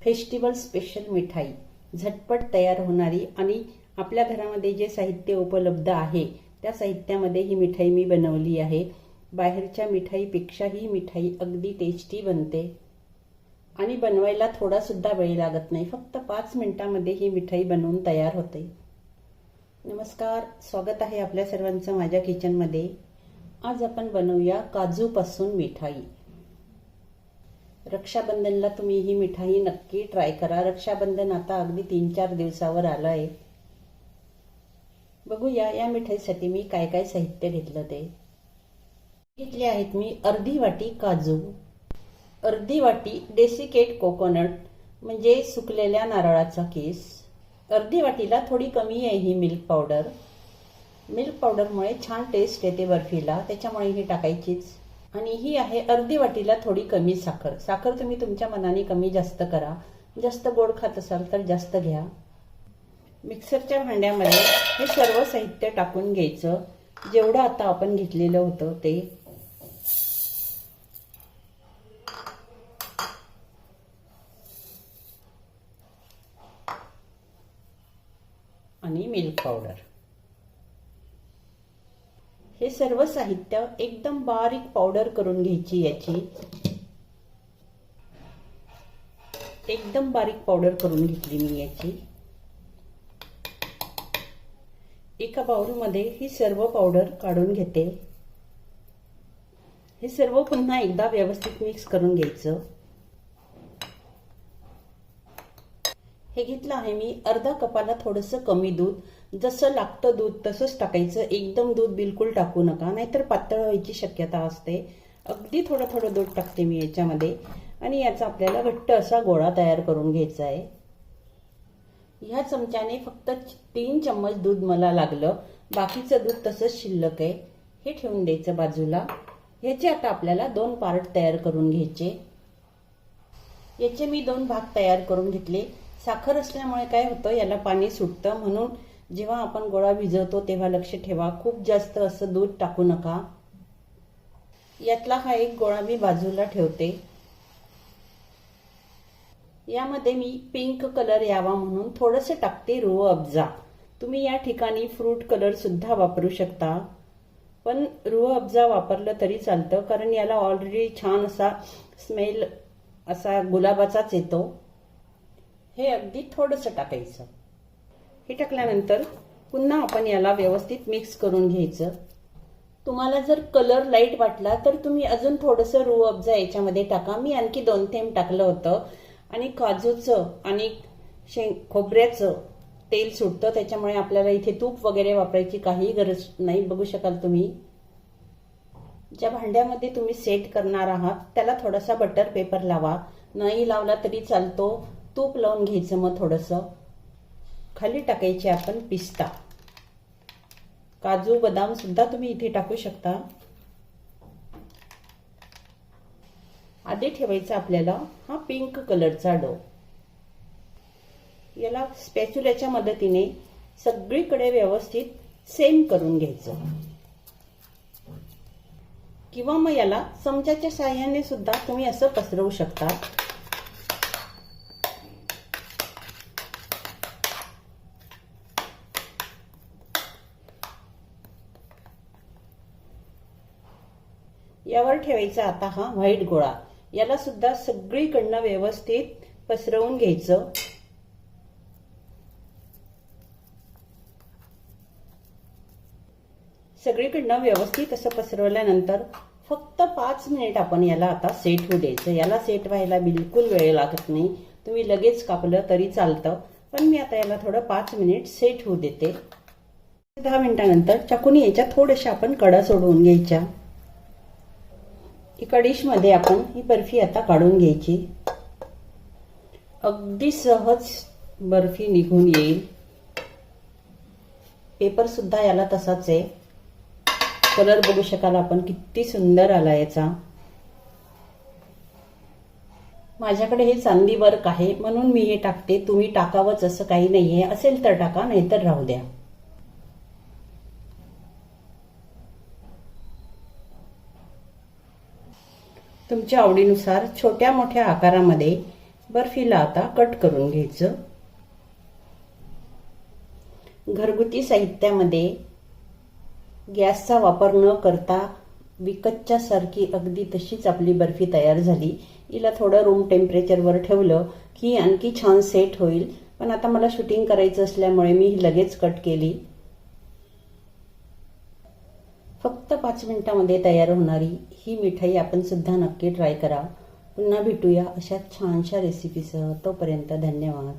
Festival special मिठाई झटपट तयार होणारी आणि आपल्या घरामध्ये जे साहित्य उपलब्ध आहे त्या साहित्यामध्ये ही मिठाई मी बनवली आहे। बाहेरच्या मिठाईपेक्षा ही मिठाई अगदी टेस्टी बनते आणि बनवायला थोडा सुद्धा वेळ लागत नाही। फक्त 5 मिनिटांमध्ये ही मिठाई बनवून तयार होते। नमस्कार, स्वागत आहे आपल्या सर्वांचं माझ्या किचनमध्ये। आज आपण बनवूया काजूपासून मिठाई। रक्षाबंधनला तुम्ही ही मिठाई नक्की ट्राय करा। रक्षाबंधन आता अगदी 3-4 दिवसावर आलं आहे। बघूया या मिठाईसाठी मी काय काय साहित्य घेतलं ते। घेतले आहेत मी अर्धी वाटी काजू, अर्धी वाटी डेसिकेट कोकोनट म्हणजे सुकलेल्या नारळाचा किस, अर्धी वाटीला थोडी कमी आहे ही मिल्क पावडर। मिल्क पावडरमुळे छान टेस्ट येते बर्फीला, त्याच्यामुळे ही टाकायचीच। आणि ही आहे अर्धी वाटीला थोडी कमी साखर। साखर तुम्ही तुमच्या मनाने कमी जास्त करा, जास्त गोड खात असाल तर जास्त घ्या। मिक्सरच्या भांड्यामध्ये हे सर्व साहित्य टाकून घ्यायचं, जेवढं आता आपण घेतलेलं होतं ते। आणि मिल्क पावडर, हे सर्व साहित्य एकदम बारीक पावडर करून घ्यायची। याची एकदम बारीक पावडर करून घेतली मी याची। एका बाउलमध्ये ही सर्व पावडर काढून घेते। हे सर्व पुन्हा एकदा व्यवस्थित मिक्स करून घ्यायचं। हे घेतलं आहे मी अर्धा कपाला थोडंसं कमी दूध। जसं लागतं दूध तसंच टाकायचं, एकदम दूध बिलकुल टाकू नका, नाहीतर पातळ व्हायची शक्यता असते। अगदी थोडं थोडं दूध टाकते मी याच्यामध्ये आणि याचा आपल्याला घट्ट असा गोळा तयार करून घ्यायचा आहे। ह्या चमच्याने फक्त 3 चम्मच दूध मला लागलं, बाकीचं दूध तसंच शिल्लक आहे। हे ठेवून द्यायचं बाजूला। ह्याचे आता आपल्याला 2 पार्ट तयार करून घ्यायचे। याचे मी 2 भाग तयार करून घेतले। साखर असल्यामुळे काय होतं, याला पाणी सुटतं, म्हणून जेव्हा आपण गोळा भिजवतो तेव्हा लक्ष ठेवा, खूप जास्त असं दूध टाकू नका। यातला हा एक गोळा मी बाजूला ठेवते। यामध्ये मी पिंक कलर यावा म्हणून थोडंसं टाकते रूह अफजा। तुम्ही या ठिकाणी फ्रूट कलर सुद्धा वापरू शकता, पण रूह अफजा वापरलं तरी चालतं, कारण याला ऑलरेडी छान असा स्मेल असा गुलाबाचाच येतो। हे अगदी थोडंसं टाकायचं। हे टाकल्यानंतर पुन्हा आपण याला व्यवस्थित मिक्स करून घ्यायचं। तुम्हाला जर कलर लाईट वाटला तर तुम्ही अजून थोडंसं रूह अफजा याच्यामध्ये टाका। मी आणखी 2 थेंब टाकलं होतं। आणि काजूचं आणि खोबऱ्याचं तेल सुटतं, त्याच्यामुळे आपल्याला इथे तूप वगैरे वापरायची काही गरज नाही। बघू शकाल तुम्ही ज्या भांड्यामध्ये तुम्ही सेट करणार आहात त्याला थोडासा बटर पेपर लावा, नाही लावला तरी चालतो। तूप लावून घ्यायचं, मग थोडंसं खाली टाकायचे आपण पिस्ता, काजू बदाम सुद्धा तुम्ही इथे टाकू शकता। आधी ठेवायचा आपल्याला हा पिंक कलरचा डो। याला स्पॅच्युलाच्या मदतीने सगळीकडे व्यवस्थित सेम करून घ्यायचं, किंवा मग याला चमच्याच्या साहाय्याने सुद्धा तुम्ही असं पसरवू शकता। यावर ठेवायचा आता हा व्हाईट गोळा। याला सुद्धा सगळीकडनं व्यवस्थित पसरवून घ्यायचं। सगळीकडनं व्यवस्थित असं पसरवल्यानंतर फक्त 5 मिनिट आपण याला आता सेट होऊ द्यायचं। याला सेट व्हायला बिलकुल वेळ लागत नाही, तुम्ही लगेच कापलं तरी चालतं, पण मी आता याला थोडं 5 मिनिट सेट होऊ देते। 10 मिनिटांनंतर चाकूने याच्या थोड्याशा आपण कडा सोडवून घ्यायच्या। एका डिश मध्ये आपण ही बर्फी आता काढून घ्यायची। अगदी सहज बर्फी निघून येईल। पेपर सुद्धा याला तसाच आहे। कलर बघू शकाल आपण किती सुंदर आला याचा। माझ्याकडे हे चांदी वर्क आहे म्हणून मी हे टाकते, तुम्ही टाकावंच असं काही नाहीये, असेल तर टाका, नाहीतर राहू द्या। तुमच्या आवडीनुसार छोट्या मोठ्या आकारामध्ये बर्फीला आता कट करून घ्यायचं. घरगुती साहित्यामध्ये गॅसचा वापर न करता विकतच्या सारखी अगदी तशीच आपली बर्फी तयार झाली. हिला थोडं रूम टेम्परेचरवर ठेवलं की आणखी छान सेट होईल. पण आता मला शूटिंग करायचं असल्यामुळे मी ही लगेच कट केली. फक्त 5 मिनिटांमध्ये तयार होणारी ही मिठाई आपण सुद्धा नक्की ट्राय करा. पुन्हा भेटूया अशा छानशा रेसिपीसह. तोपर्यंत धन्यवाद.